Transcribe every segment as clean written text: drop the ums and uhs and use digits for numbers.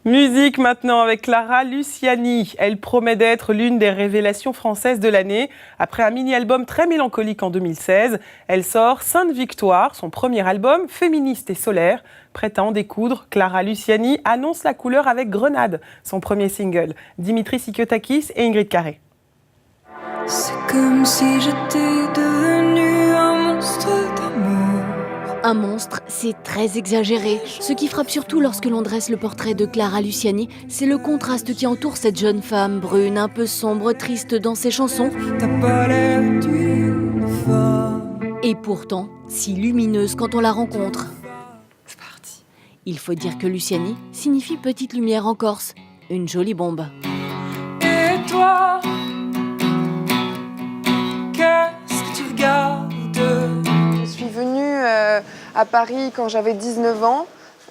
Musique maintenant avec Clara Luciani. Elle promet d'être l'une des révélations françaises de l'année. Après un mini-album très mélancolique en 2016, elle sort Sainte Victoire, son premier album féministe et solaire. Prête à en découdre, Clara Luciani annonce la couleur avec Grenade, son premier single. Dimitri Sikiotakis et Ingrid Carré. C'est comme si j'étais devenue un monstre d'amour. Un monstre, c'est très exagéré. Ce qui frappe surtout lorsque l'on dresse le portrait de Clara Luciani, c'est le contraste qui entoure cette jeune femme brune, un peu sombre, triste dans ses chansons. T'as pas l'air d'une femme. Et pourtant, si lumineuse quand on la rencontre. C'est parti. Il faut dire que Luciani signifie petite lumière en Corse. Une jolie bombe. Et toi, qu'est-ce que tu regardes? Je suis venue à Paris quand j'avais 19 ans,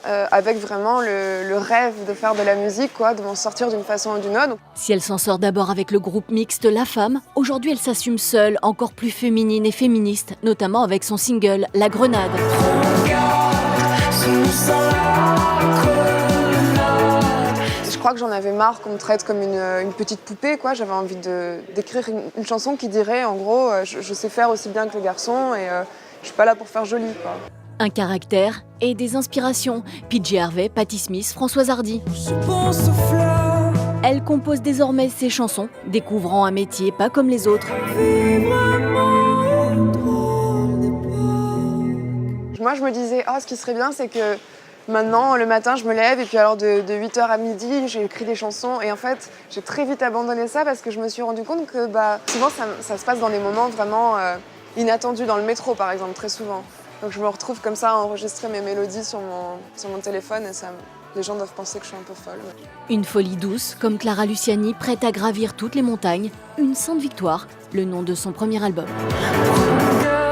avec vraiment le rêve de faire de la musique, de m'en sortir d'une façon ou d'une autre. Si elle s'en sort d'abord avec le groupe mixte La Femme, aujourd'hui elle s'assume seule, encore plus féminine et féministe, notamment avec son single La Grenade. Je crois que j'en avais marre qu'on me traite comme une petite poupée, J'avais envie d'écrire une chanson qui dirait, en gros, je sais faire aussi bien que le garçon et je suis pas là pour faire joli, Un caractère et des inspirations. PJ Harvey, Patti Smith, Françoise Hardy. Je pense aux fleurs. Elle compose désormais ses chansons, découvrant un métier pas comme les autres. Moi, je me disais, ce qui serait bien, c'est que maintenant, le matin, je me lève et puis alors de 8h à midi, j'ai écrit des chansons. Et en fait, j'ai très vite abandonné ça parce que je me suis rendu compte que souvent, ça se passe dans des moments vraiment inattendus, dans le métro, par exemple, très souvent. Donc je me retrouve comme ça à enregistrer mes mélodies sur mon téléphone et les gens doivent penser que je suis un peu folle. Une folie douce, comme Clara Luciani, prête à gravir toutes les montagnes. Une sainte victoire, le nom de son premier album. Regarde.